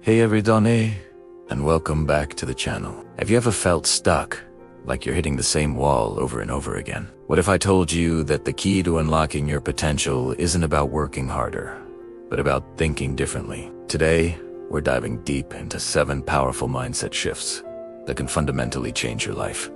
Hey everyone, and welcome back to the channel. Have you ever felt stuck, like you're hitting the same wall over and over again? What if I told you that the key to unlocking your potential isn't about working harder, but about thinking differently? Today, we're diving deep into 7 powerful mindset shifts that can fundamentally change your life.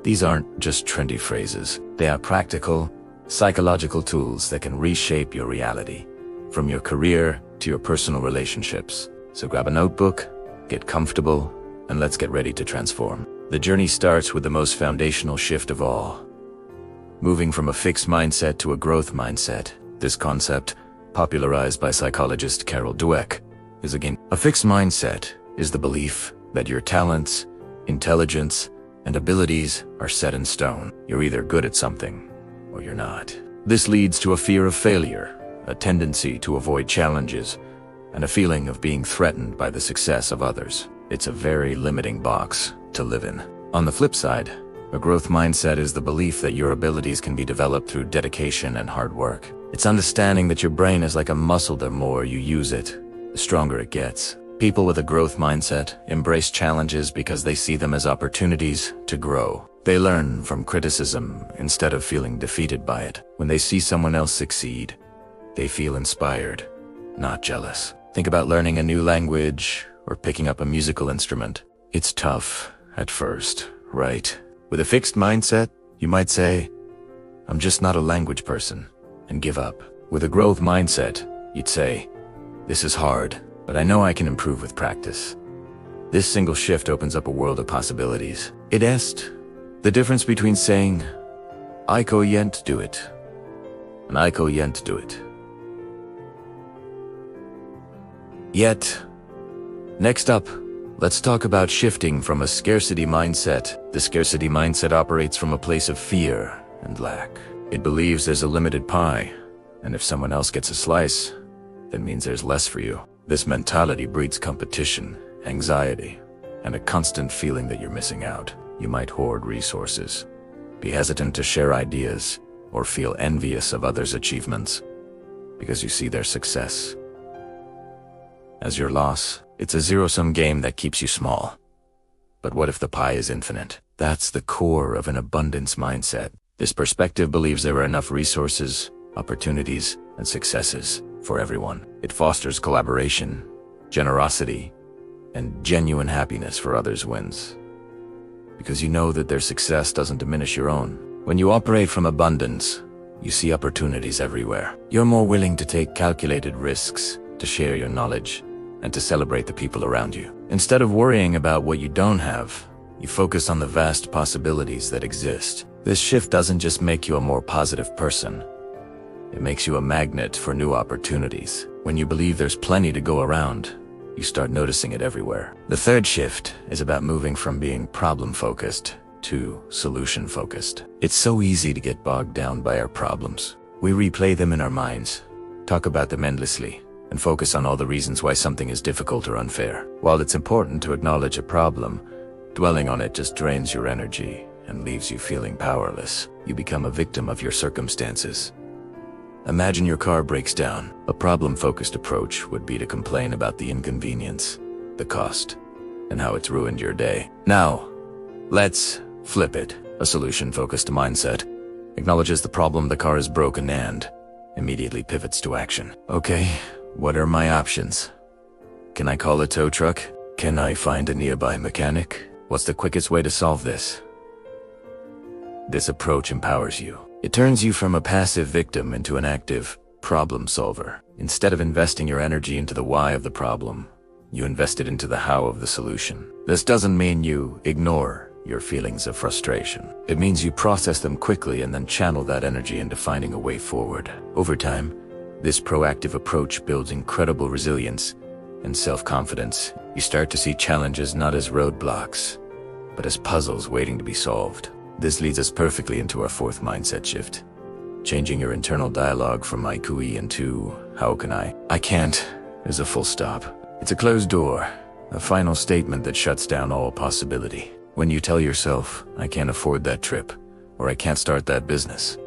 These aren't just trendy phrases. They are practical, psychological tools that can reshape your reality, from your career to your personal relationships. So grab a notebook, get comfortable, and let's get ready to transform. The journey starts with the most foundational shift of all. Moving from a fixed mindset to a growth mindset. This concept, popularized by psychologist Carol Dweck, is again, a fixed mindset is the belief that your talents, intelligence, and abilities are set in stone. You're either good at something or you're not. This leads to a fear of failure, a tendency to avoid challenges, and a feeling of being threatened by the success of others. It's a very limiting box to live in. On the flip side, a growth mindset is the belief that your abilities can be developed through dedication and hard work. It's understanding that your brain is like a muscle. The more you use it, the stronger it gets. People with a growth mindset embrace challenges because they see them as opportunities to grow. They learn from criticism instead of feeling defeated by it. When they see someone else succeed, they feel inspired, not jealous. Think about learning a new language or picking up a musical instrument. It's tough at first, right? With a fixed mindset, you might say, "I'm just not a language person," and give up. With a growth mindset, you'd say, "This is hard, but I know I can improve with practice." This single shift opens up a world of possibilities. It is the difference between saying, "I can't do it," and "I can't do it." Yet, next up, let's talk about shifting from a scarcity mindset. The scarcity mindset operates from a place of fear and lack. It believes there's a limited pie, and if someone else gets a slice, that means there's less for you. This mentality breeds competition, anxiety, and a constant feeling that you're missing out. You might hoard resources, be hesitant to share ideas, or feel envious of others' achievements because you see their success as your loss. It's a zero-sum game that keeps you small. But what if the pie is infinite? That's the core of an abundance mindset. This perspective believes there are enough resources, opportunities, and successes for everyone. It fosters collaboration, generosity, and genuine happiness for others' wins, because you know that their success doesn't diminish your own. When you operate from abundance, you see opportunities everywhere. You're more willing to take calculated risks, to share your knowledge, and to celebrate the people around you. Instead of worrying about what you don't have, you focus on the vast possibilities that exist. This shift doesn't just make you a more positive person. It makes you a magnet for new opportunities. When you believe there's plenty to go around, you start noticing it everywhere. The third shift is about moving from being problem-focused to solution-focused. It's so easy to get bogged down by our problems. We replay them in our minds, talk about them endlessly, and focus on all the reasons why something is difficult or unfair. While it's important to acknowledge a problem, dwelling on it just drains your energy and leaves you feeling powerless. You become a victim of your circumstances. Imagine your car breaks down. A problem-focused approach would be to complain about the inconvenience, the cost, and how it's ruined your day. Now, let's flip it. A solution-focused mindset acknowledges the problem, the car is broken, and immediately pivots to action. Okay, what are my options? Can I call a tow truck? Can I find a nearby mechanic? What's the quickest way to solve this? This approach empowers you. It turns you from a passive victim into an active problem solver. Instead of investing your energy into the why of the problem, you invest it into the how of the solution. This doesn't mean you ignore your feelings of frustration. It means you process them quickly and then channel that energy into finding a way forward. Over time, this proactive approach builds incredible resilience and self-confidence. You start to see challenges not as roadblocks, but as puzzles waiting to be solved. This leads us perfectly into our fourth mindset shift. Changing your internal dialogue from I could into how can I can't is a full stop. It's a closed door, a final statement that shuts down all possibility. When you tell yourself, "I can't afford that trip," or "I can't start that business,"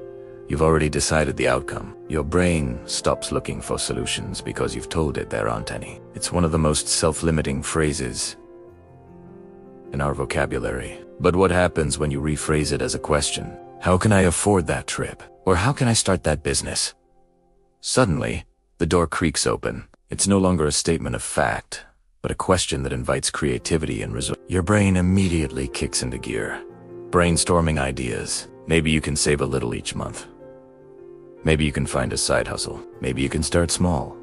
You've already decided the outcome. Your brain stops looking for solutions because you've told it there aren't any. It's one of the most self-limiting phrases in our vocabulary. But what happens when you rephrase it as a question? How can I afford that trip? Or how can I start that business? Suddenly, the door creaks open. It's no longer a statement of fact, but a question that invites creativity and resource. Your brain immediately kicks into gear, brainstorming ideas. Maybe you can save a little each month. Maybe you can find a side hustle. Maybe you can start small.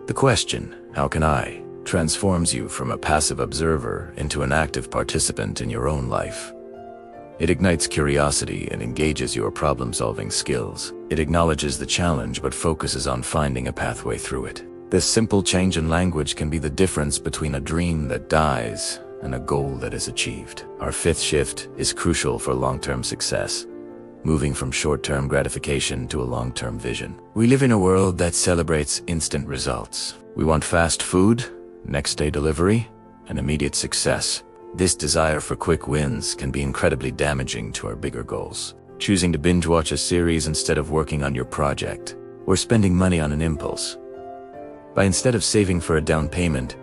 The question, how can I, transforms you from a passive observer into an active participant in your own life. It ignites curiosity and engages your problem-solving skills. It acknowledges the challenge but focuses on finding a pathway through it. This simple change in language can be the difference between a dream that dies and a goal that is achieved. Our fifth shift is crucial for long-term success, moving from short-term gratification to a long-term vision. We live in a world that celebrates instant results. We want fast food, next-day delivery, and immediate success. This desire for quick wins can be incredibly damaging to our bigger goals. Choosing to binge-watch a series instead of working on your project, or spending money on an impulse, instead of saving for a down payment.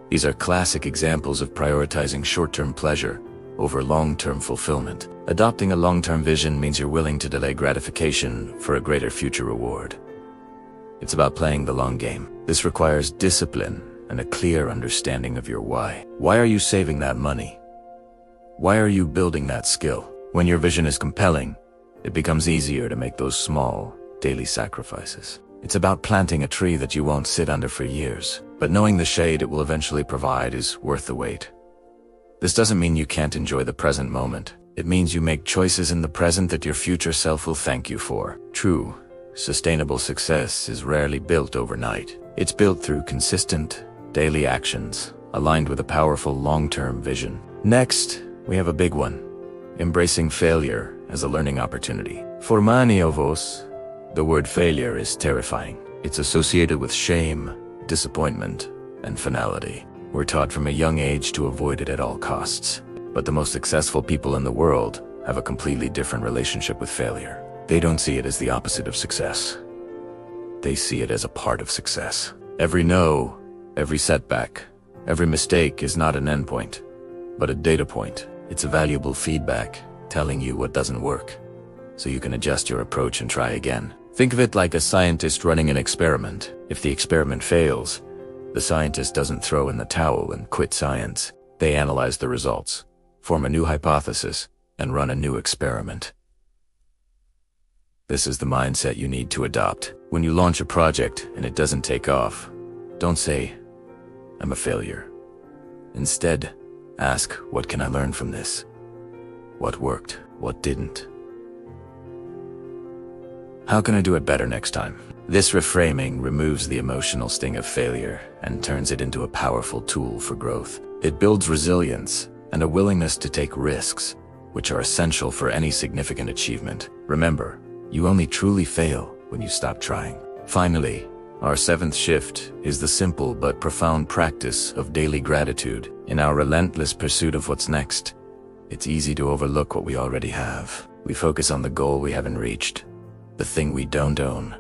These are classic examples of prioritizing short-term pleasure over long-term fulfillment. Adopting a long-term vision means you're willing to delay gratification for a greater future reward. It's about playing the long game. This requires discipline and a clear understanding of your why. Why are you saving that money? Why are you building that skill? When your vision is compelling, it becomes easier to make those small, daily sacrifices. It's about planting a tree that you won't sit under for years, but knowing the shade it will eventually provide is worth the wait. This doesn't mean you can't enjoy the present moment. It means you make choices in the present that your future self will thank you for. True, sustainable success is rarely built overnight. It's built through consistent, daily actions, aligned with a powerful long-term vision. Next, we have a big one: embracing failure as a learning opportunity. For many of us, the word failure is terrifying. It's associated with shame, disappointment, and finality. We're taught from a young age to avoid it at all costs. But the most successful people in the world have a completely different relationship with failure. They don't see it as the opposite of success. They see it as a part of success. Every no, every setback, every mistake is not an endpoint, but a data point. It's a valuable feedback telling you what doesn't work, so you can adjust your approach and try again. Think of it like a scientist running an experiment. If the experiment fails, the scientist doesn't throw in the towel and quit science. They analyze the results, form a new hypothesis, and run a new experiment. This is the mindset you need to adopt. When you launch a project and it doesn't take off, don't say, "I'm a failure." Instead, ask, what can I learn from this? What worked? What didn't? How can I do it better next time? This reframing removes the emotional sting of failure and turns it into a powerful tool for growth. It builds resilience and a willingness to take risks, which are essential for any significant achievement. Remember, you only truly fail when you stop trying. Finally, our seventh shift is the simple but profound practice of daily gratitude. In our relentless pursuit of what's next, it's easy to overlook what we already have. We focus on the goal we haven't reached, the thing we don't own,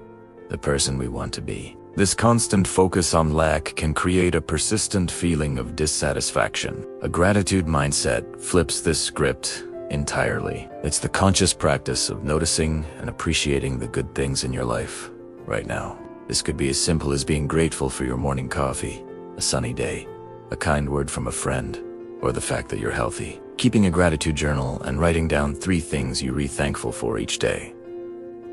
the person we want to be. This constant focus on lack can create a persistent feeling of dissatisfaction. A gratitude mindset flips this script entirely. It's the conscious practice of noticing and appreciating the good things in your life right now. This could be as simple as being grateful for your morning coffee, a sunny day, a kind word from a friend, or the fact that you're healthy. Keeping a gratitude journal and writing down 3 things you're thankful for each day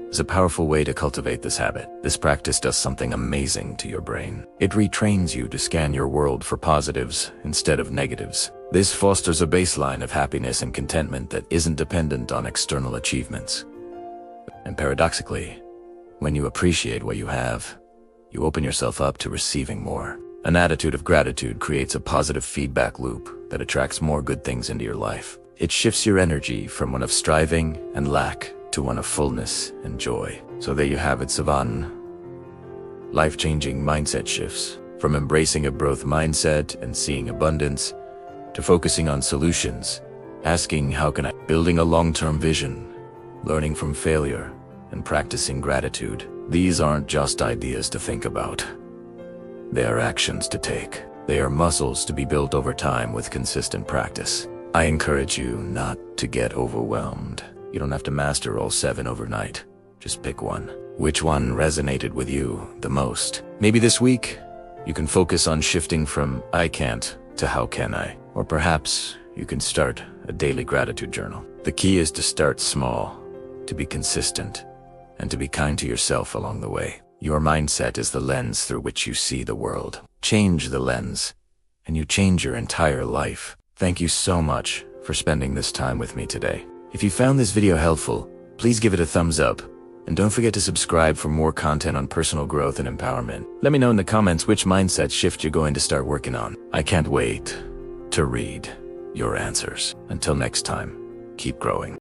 is a powerful way to cultivate this habit. This practice does something amazing to your brain. It retrains you to scan your world for positives instead of negatives. This fosters a baseline of happiness and contentment that isn't dependent on external achievements. And paradoxically, when you appreciate what you have, you open yourself up to receiving more. An attitude of gratitude creates a positive feedback loop that attracts more good things into your life. It shifts your energy from one of striving and lack to one of fullness and joy. So there you have it, Savan. Life-changing mindset shifts. From embracing a growth mindset and seeing abundance, to focusing on solutions, asking how can I, building a long-term vision, learning from failure, and practicing gratitude. These aren't just ideas to think about. They are actions to take. They are muscles to be built over time with consistent practice. I encourage you not to get overwhelmed. You don't have to master all 7 overnight. Just pick one. Which one resonated with you the most? Maybe this week, you can focus on shifting from "I can't" to "How can I?" Or perhaps you can start a daily gratitude journal. The key is to start small, to be consistent, and to be kind to yourself along the way. Your mindset is the lens through which you see the world. Change the lens, and you change your entire life. Thank you so much for spending this time with me today. If you found this video helpful, please give it a thumbs up, and don't forget to subscribe for more content on personal growth and empowerment. Let me know in the comments which mindset shift you're going to start working on. I can't wait to read your answers. Until next time, keep growing.